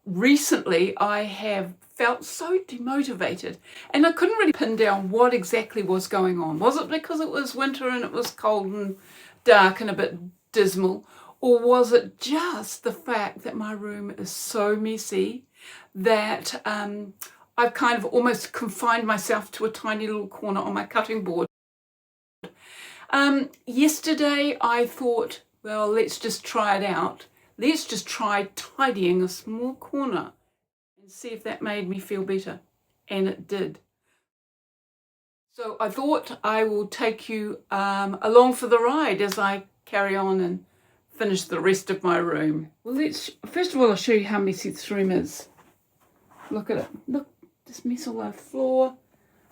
recently I have felt so demotivated, and I couldn't really pin down what exactly was going on. Was it because it was winter and it was cold and dark and a bit dismal, or was it just the fact that my room is so messy that I've kind of almost confined myself to a tiny little corner on my cutting board? Yesterday I thought, well, let's just try it out. Let's just try tidying a small corner and see if that made me feel better. And it did. So I thought I will take you along for the ride as I carry on and finish the rest of my room. Well, first of all, I'll show you how messy this room is. Look at it. Look, this mess all over the floor.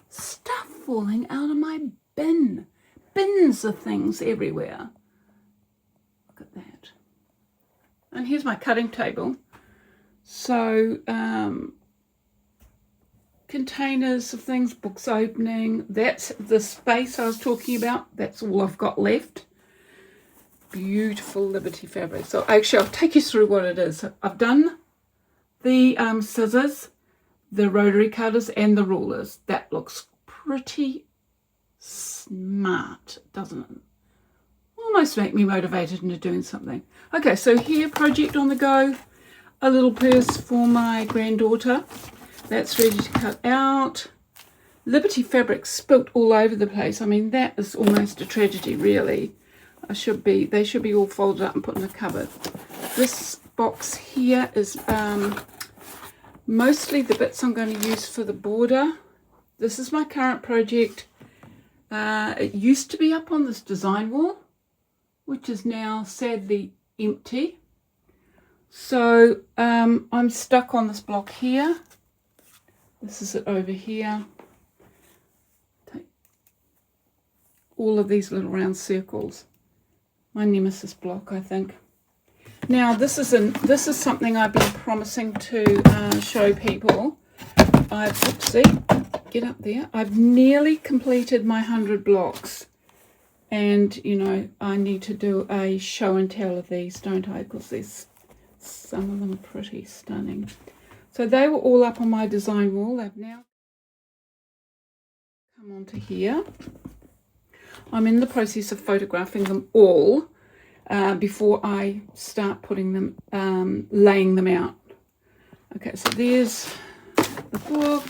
Stuff falling out of my bin. Bins of things everywhere. Look at that. And here's my cutting table. So, containers of things, books opening. That's the space I was talking about. That's all I've got left. Beautiful Liberty fabric. So actually, I'll take you through what it is. I've done the scissors, the rotary cutters, and the rulers. That looks pretty smart, doesn't it? Almost make me motivated into doing something. Okay, so here, project on the go. A little purse for my granddaughter. That's ready to cut out. Liberty fabric spilt all over the place. I mean, that is almost a tragedy, really. They should be all folded up and put in a cupboard. This box here is mostly the bits I'm going to use for the border. This is my current project. It used to be up on this design wall, which is now sadly empty. So I'm stuck on this block here. This is it over here. Take all of these little round circles. My nemesis block, I think. Now this is something I've been promising to show people. Get up there. I've nearly completed my 100 blocks, and you know I need to do a show and tell of these, don't I? Because some of them are pretty stunning. So they were all up on my design wall. They've now come onto here. I'm in the process of photographing them all before I start putting them, laying them out. Okay, so there's the book.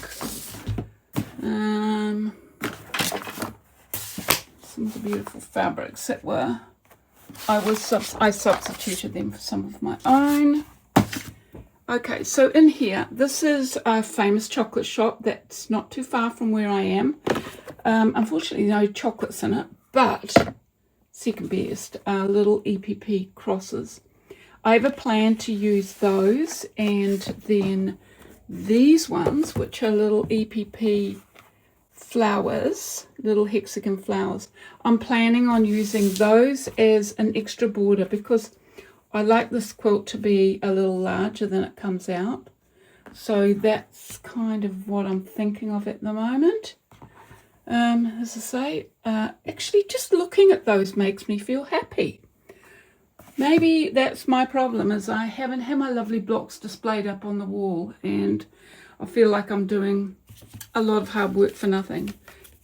Some of the beautiful fabrics that were, I substituted them for some of my own. Okay, so in here, this is a famous chocolate shop that's not too far from where I am. Unfortunately, no chocolates in it, but second best are little EPP crosses. I have a plan to use those, and then these ones, which are little EPP flowers, little hexagon flowers. I'm planning on using those as an extra border because I like this quilt to be a little larger than it comes out. So that's kind of what I'm thinking of at the moment. As I say, actually just looking at those makes me feel happy. Maybe that's my problem, is I haven't had my lovely blocks displayed up on the wall, and I feel like I'm doing a lot of hard work for nothing.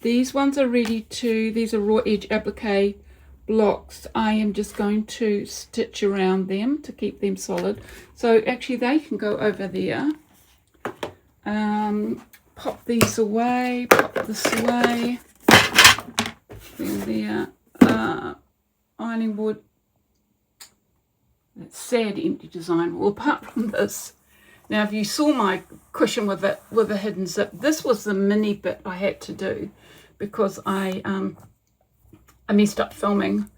These ones are these are raw edge applique blocks. I am just going to stitch around them to keep them solid. So actually they can go over there. Pop these away, pop this away. There. Ironing board. That sad empty design wall. Apart from this, now if you saw my cushion with a hidden zip, this was the mini bit I had to do because I messed up filming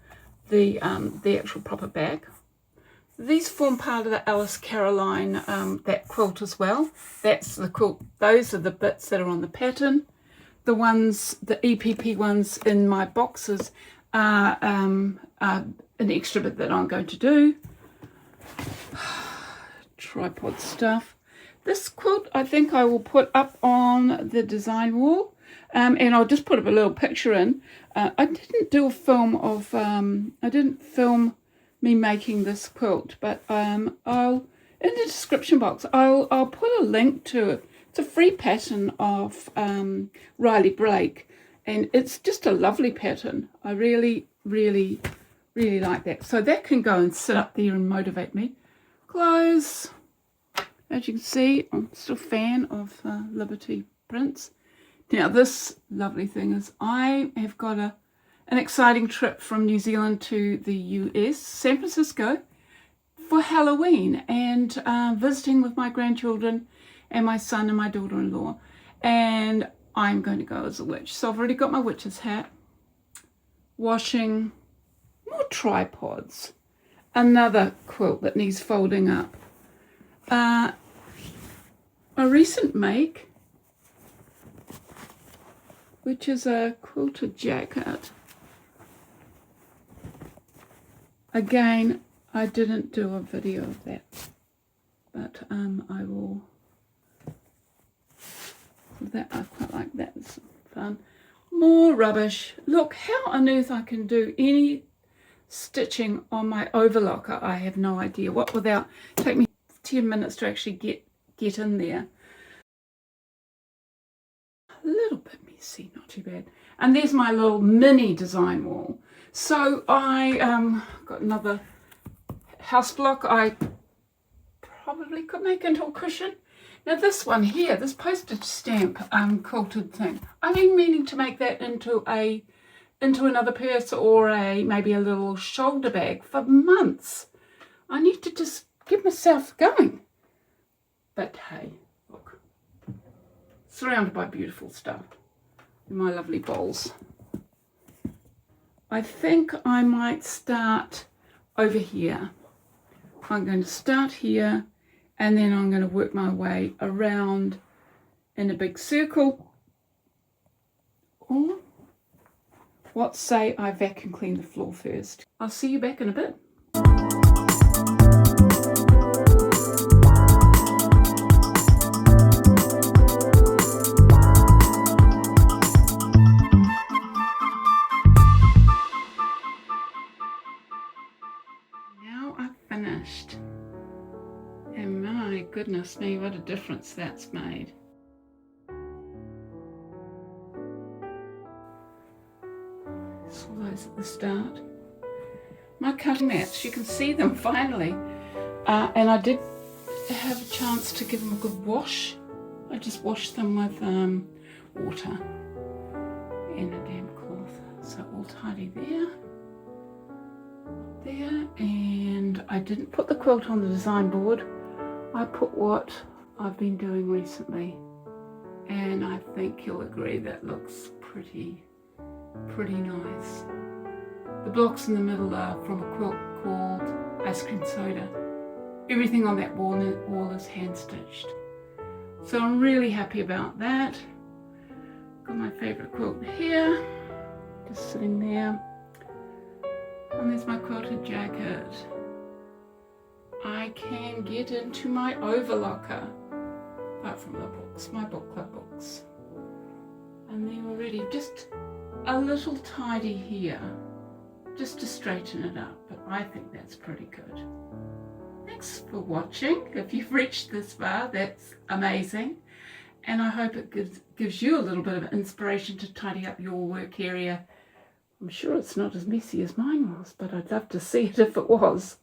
the actual proper bag. These form part of the Alice Caroline that quilt as well. That's the quilt. Those are the bits that are on the pattern. The EPP ones in my boxes are an extra bit that I'm going to do. Tripod stuff. This quilt I think I will put up on the design wall, and I'll just put up a little picture in. I didn't do a film of I didn't film me making this quilt, but I'll in the description box, I'll put a link to it. It's a free pattern of Riley Blake, and it's just a lovely pattern. I really, really, really like that. So that can go and sit up there and motivate me. Close. As you can see, I'm still a fan of Liberty prints. Now this lovely thing is I have got an exciting trip from New Zealand to the US, San Francisco, for Halloween, and visiting with my grandchildren and my son and my daughter-in-law, and I'm going to go as a witch. So I've already got my witch's hat, washing, more tripods, another quilt that needs folding up, a recent make, which is a quilted jacket. Again, I didn't do a video of that, but I will. That I quite like that. It's fun. More rubbish. Look how on earth I can do any stitching on my overlocker. I have no idea what without take me 10 minutes to actually get in there. A little bit messy, not too bad. And there's my little mini design wall. So I got another house block I probably could make into a cushion. Now this one here, this postage stamp quilted thing, I've been meaning to make that into another purse or maybe a little shoulder bag for months. I need to just get myself going. But hey, look, surrounded by beautiful stuff in my lovely bowls. I think I might start over here. I'm going to start here, and then I'm going to work my way around in a big circle. Or what say I vacuum clean the floor first? I'll see you back in a bit. Now I've finished. And my goodness me, what a difference that's made. Saw those at the start. My cutting mats, you can see them finally. And I did have a chance to give them a good wash. I just washed them with water and a damp cloth. So all tidy there. And I didn't put the quilt on the design board. I put what I've been doing recently, and I think you'll agree that looks pretty nice. The blocks in the middle are from a quilt called Ice Cream Soda. Everything on that wall is hand stitched, so I'm really happy about that. Got my favorite quilt here, just sitting there, and there's my quilted jacket. I can get into my overlocker, apart from the books, my book club books. And then already just a little tidy here, just to straighten it up, but I think that's pretty good. Thanks for watching. If you've reached this far, that's amazing. And I hope it gives you a little bit of inspiration to tidy up your work area. I'm sure it's not as messy as mine was, but I'd love to see it if it was.